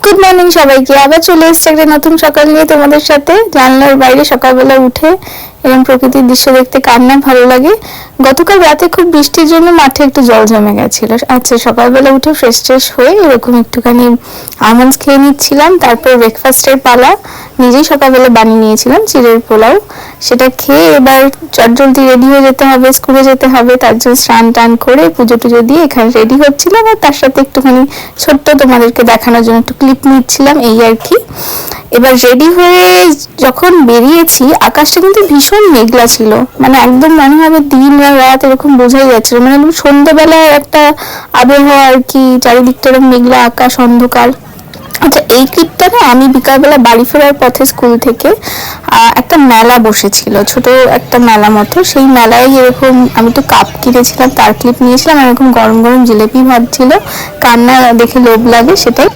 Good morning সবাইকে। আবার চলে এসেছে একটা নতুন সকাল নিয়ে তোমাদের সাথে। জানলার বাইরে সকালবেলা উঠে এরকম প্রকৃতির দৃশ্য দেখতে কার না ভালো লাগে। গতকাল রাতে খুব বৃষ্টির জন্য মাঠে একটু জল জমে গেছিল। আচ্ছা, সকালবেলা উঠে ফ্রেশ ট্রেশ হয়ে এরকম একটুখানি আমন্ডস খেয়ে নিচ্ছিলাম। তারপর ব্রেকফাস্টের পালা। নিজেই সকালবেলা বানিয়ে নিয়েছিলাম চিড়ের পোলাও। সেটা খেয়ে এবার চটজলদি রেডি হয়ে যেতে হবে, স্কুলে যেতে হবে। তার জন্য স্নান টান করে পুজো টুজো দিয়ে এখানে রেডি হচ্ছিলাম, আর তার সাথে একটুখানি ছোট্ট তোমাদেরকে দেখানোর জন্য একটু ক্লিপ নিচ্ছিলাম, এই আর কি। এবার রেডি হয়ে যখন বেরিয়েছি, আকাশটা কিন্তু ভীষণ মেঘলা ছিল, মানে একদম মনে হবে দিন আর রাত এরকম বোঝাই যাচ্ছিল, মানে একদম সন্ধ্যেবেলায় একটা আবহাওয়া আর কি। চারিদিকটা এরকম মেঘলা আকাশ, অন্ধকার। আচ্ছা, এই ক্লিপটা না আমি বিকালবেলা বাড়ি ফেরার পথে স্কুল থেকে একটা মেলা বসেছিল, ছোট একটা মেলা মতো। সেই মেলায় এরকম আমি তো কাপ কিনেছিলাম, তার ক্লিপ নিয়েছিলাম। এরকম গরম গরম জিলেপি ভাজছিল, কান্না দেখে লোভ লাগে সেটাই।